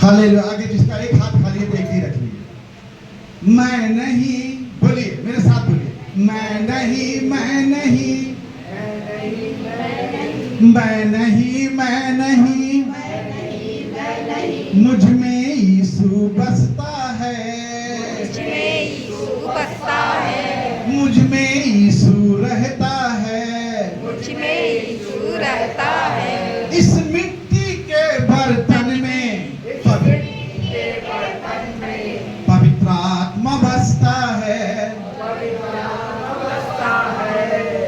Hallelujah. आगे जिसका एक हाथ खाली है तो एक ही रख लीजिए। मैं नहीं, बोलिए मेरे साथ बोलिए, मैं नहीं, मैं नहीं, मैं नहीं, मैं नहीं, मुझ में यीशु बसता है, मुझ में यीशु रहता है, इस मिट्टी के बर्तन में पवित्र आत्मा बसता है,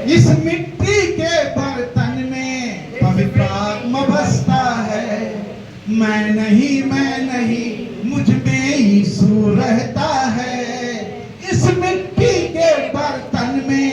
इस मिट्टी के बर्तन में पवित्र आत्मा बसता है। मैं नहीं, मैं नहीं, मुझ में यीशु रहता है, इस मिट्टी के बर्तन में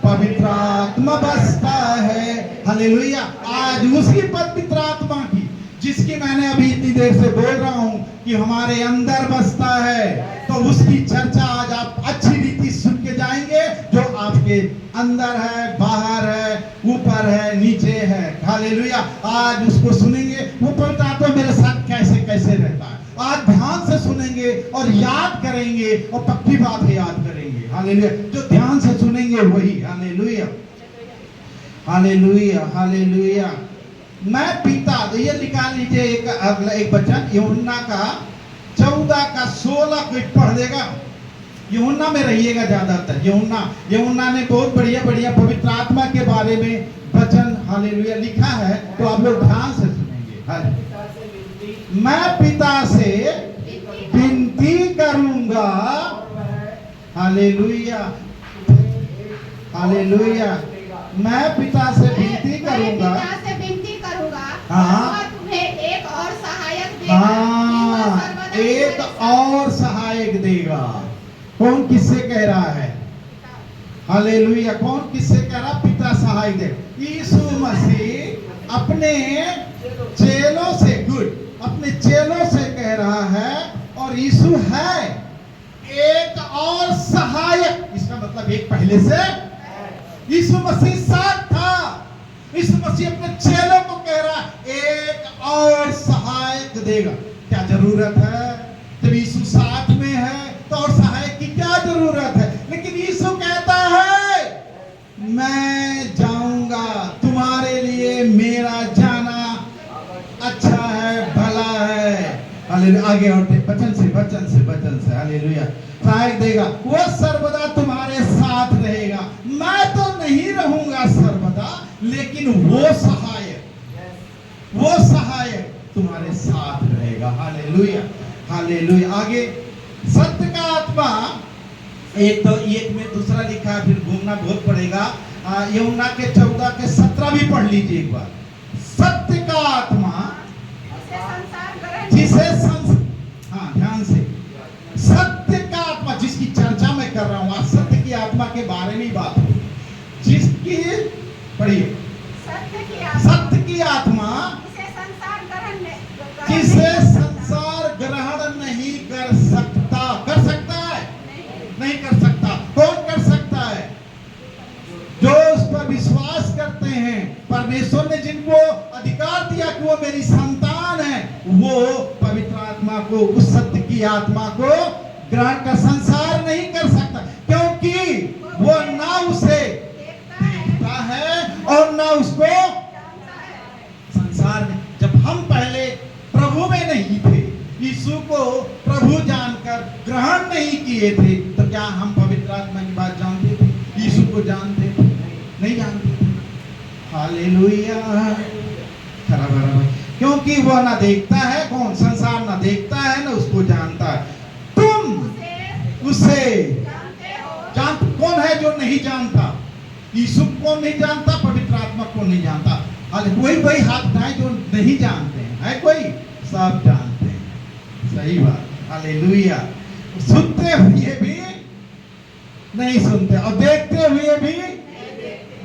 पवित्र आत्मा बसता है। हालेलुया। आज उसी पवित्र आत्मा की, जिसकी मैंने अभी इतनी देर से बोल रहा हूं कि हमारे अंदर बसता है, तो उसकी चर्चा आज आप अच्छी रीति सुन के जाएंगे, जो आपके अंदर है, बाहर है, ऊपर है, नीचे है। हालेलुया। आज उसको सुनेंगे, वो पवित्र आत्मा मेरे साथ कैसे कैसे रहता है। आज ध्यान से सुनेंगे और याद करेंगे, और पक्की बात है याद करेंगे। हालेलुया। जो ध्यान से सुनेंगे वही। Hallelujah, hallelujah, hallelujah. मैं पीता, तो ये निकाल लीजिए एक अगला एक वचन, यूहन्ना का 14 का 16 कोई पढ़ देगा। यूहन्ना में रहिएगा ज्यादातर। यूहन्ना ने बहुत बढ़िया बढ़िया पवित्र आत्मा के बारे में वचन, हालेलुया, लिखा है, तो आप लोग ध्यान से सुनेंगे। मैं पिता से विनती करूंगा, हालेलुया, हालेलुया, मैं पिता से विनती करूंगा, हाँ, और तुम्हें एक और सहायक देगा, हाँ, एक और सहायक देगा। कौन किससे कह रहा है? हालेलुया। कौन किससे कह रहा? पिता सहायक देगा। यीशु मसीह अपने चेलों से, अपने चेलों से कह रहा है, और यीशु है एक और सहायक। इसका मतलब एक पहले से यीशु मसीह साथ था। यीशु मसीह अपने चेलों को कह रहा है एक और सहायक देगा। क्या जरूरत है? जब यीशु साथ में है तो और सहायक की क्या जरूरत है? लेकिन यीशु कहता है मैं जाऊंगा, तुम्हारे लिए मेरा जाना अच्छा है, भला है। हालेलुया। आगे और वचन से हालेलुया, सहायक देगा, वो सर्वदा तुम्हारे साथ रहेगा। मैं तो नहीं रहूंगा सर्वदा, लेकिन वो सहायक तुम्हारे साथ रहेगा। Hallelujah, hallelujah. आगे सत्य का आत्मा, एक तो एक में दूसरा लिखा है, फिर घूमना बहुत पड़ेगा। यूहन्ना के 14 के 17 भी पढ़ लीजिए एक बार। सत्य का आत्मा जिसे हाँ ध्यान से, सत्य का आत्मा जिसकी चर्चा मैं कर रहा हूं आज, सत्य की आत्मा के बारे में बात हो, जिसकी, पढ़िए, सत्य की आत्मा जिसे संसार ग्रहण नहीं कर सकता। कर सकता है? नहीं कर सकता। कौन कर सकता है? जो उस पर विश्वास करते हैं। परमेश्वर ने जिनको अधिकार दिया कि वो मेरी संतान है, वो पवित्र आत्मा को, उस सत्य की आत्मा को ग्रहण कर, संसार नहीं कर सकता, क्योंकि वो ना उसे देखता है और ना उसको संसार में। जब हम पहले प्रभु में नहीं थे, यीशु को प्रभु जानकर ग्रहण नहीं किए थे, तो क्या हम पवित्र आत्मा की बात जानते थे? यीशु को जानते थे? नहीं जानते थे। हालेलुया। क्योंकि वह ना देखता है, कौन? संसार ना देखता है ना उसको जानता है। तुम उसे जानते। कौन है जो नहीं जानता? यीशु को नहीं जानता, पवित्र आत्मा को नहीं जानता। वही हाथ उठाए जो नहीं जानते हैं। है कोई? सब जानते हैं। सही बात। हालेलुया। सुनते हुए भी नहीं सुनते, और देखते हुए भी,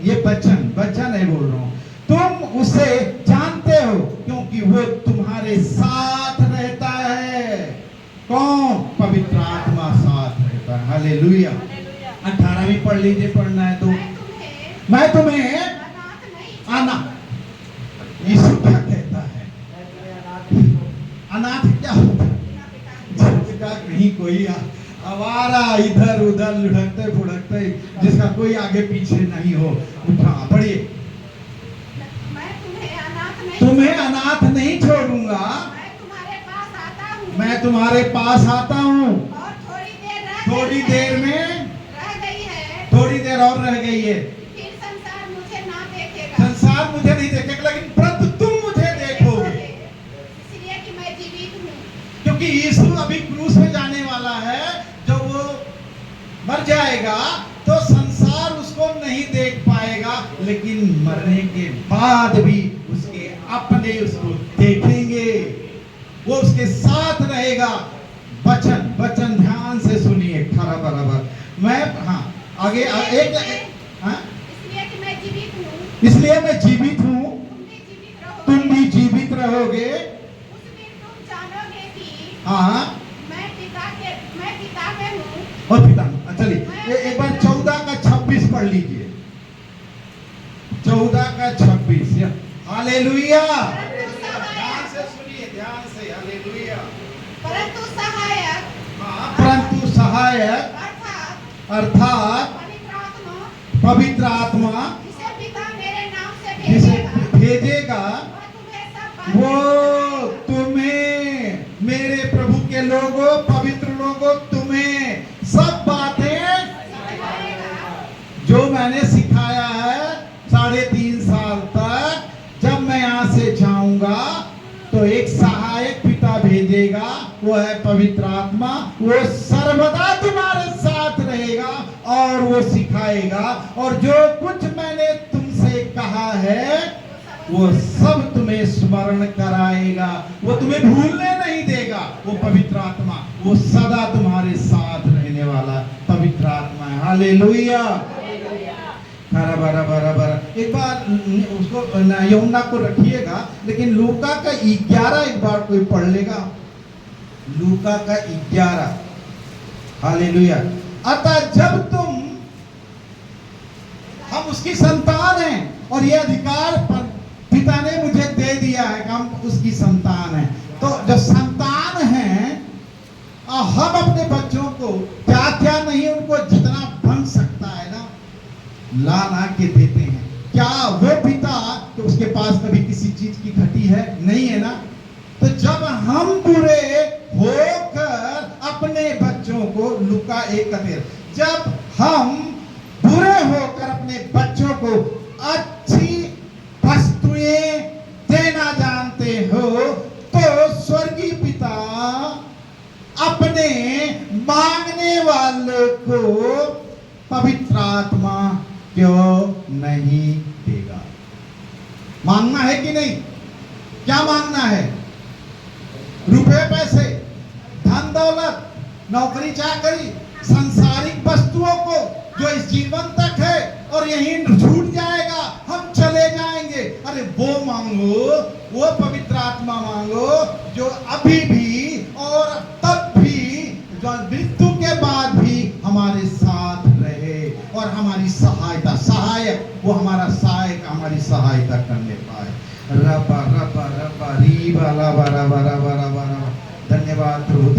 ये वचन है बोल रहा हूं। तुम उसे जानते हो क्योंकि वो तुम्हारे साथ रहता है। कौन? पवित्र आत्मा साथ रहता है। हालेलुया। 18वीं पढ़ लीजिए, पढ़ना है तो। मैं तुम्हें आना, यीशु क्या कहता है? अनाथ क्या होता है? जिसका कहीं कोई आवारा इधर उधर लुढ़कते फुड़कते, जिसका कोई आगे पीछे नहीं हो। उठा पढ़िए। मैं तुम्हें अनाथ नहीं छोड़ूंगा, मैं तुम्हारे पास आता हूँ। मैं तुम्हारे पास आता हूँ। और थोड़ी देर में रह गई है। थोड़ी देर और रह गई है। फिर संसार मुझे ना देखेगा। संसार मुझे नहीं देखेगा, लेकिन परंतु तुम मुझे देखोगे, इसलिए कि मैं जीवित हूँ। क्योंकि यीशु अभी क्रूस में जाने वाला है। जब वो मर जाएगा तो संसार उसको नहीं देख पाएगा, लेकिन मरने के बाद भी उसके अपने उसको देखेंगे, वो उसके साथ रहेगा। वचन ध्यान से सुनिए, खरा बराबर। मैं आगे एक हाँ? इसलिए कि मैं जीवित हूँ। इसलिए मैं जीवित हूँ, तुम भी जीवित रहोगे। उस दिन तुम जानोगे कि हाँ, मैं पिता में हूँ। और पिता चलिए एक बार 14 का 26 पढ़ लीजिए। 14 का 26। हालेलुया। ध्यान से सुनिए, ध्यान से। हालेलुया। परंतु सहायक परंतु सहायक अर्थात पवित्र आत्मा जिसे पिता मेरे नाम से जिसे भेजेगा, भेजेगा, वो तुम्हें, मेरे प्रभु के लोगों, पवित्र लोगों, तुम्हें सब बातें जो मैंने सिखाया है 3.5 साल तक, जब मैं यहाँ से जाऊंगा तो एक सहायक पिता भेजेगा, वो है पवित्र आत्मा। वो सर्वदा तुम्हारे साथ रहेगा और वो सिखाएगा, और जो कुछ मैंने तुमसे कहा है वो सब तुम्हें स्मरण कराएगा। वो तुम्हें भूलने नहीं देगा। वो पवित्र आत्मा, वो सदा तुम्हारे साथ रहने वाला पवित्र आत्मा है। हालेलुया। बराबर। एक बार उसको यमुना को रखिएगा, लेकिन लूका का 11 एक बार कोई पढ़ लेगा। लूका का 11। हालेलुया। अतः जब हम उसकी संतान हैं, और ये अधिकार पिता ने मुझे दे दिया है कि हम उसकी संतान हैं, तो जब संतान हैं, हम अपने बच्चों को क्या नहीं, उनको जितना बन सकता है ना, ला के देते हैं। क्या वो पिता तो उसके पास कभी किसी चीज की घटी है? नहीं है ना। तो जब हम बुरे होकर अपने बच्चों को, लूका 1:13, जब हम बुरे होकर अपने बच्चों को अच्छी वस्तुएं देना जानते हो, तो स्वर्गीय पिता अपने मांगने वाले को पवित्र आत्मा क्यों नहीं देगा? मांगना है कि नहीं? क्या मांगना है? रुपए पैसे, धन दौलत, नौकरी चाकरी, सांसारिक वस्तुओं को जो इस जीवन तक है और यहीं छूट जाएगा, हम चले जाएंगे। अरे वो मांगो, वो पवित्र आत्मा मांगो जो अभी भी और तब भी, जो मृत्यु के बाद भी हमारे साथ रहे और हमारी सहायता, सहायक, वो हमारा सहायक, हमारी सहायता करने पाए। रबा रबा रबा री बा ला बा रा बा रा बा रा बा रा। धन्यवाद प्रभु।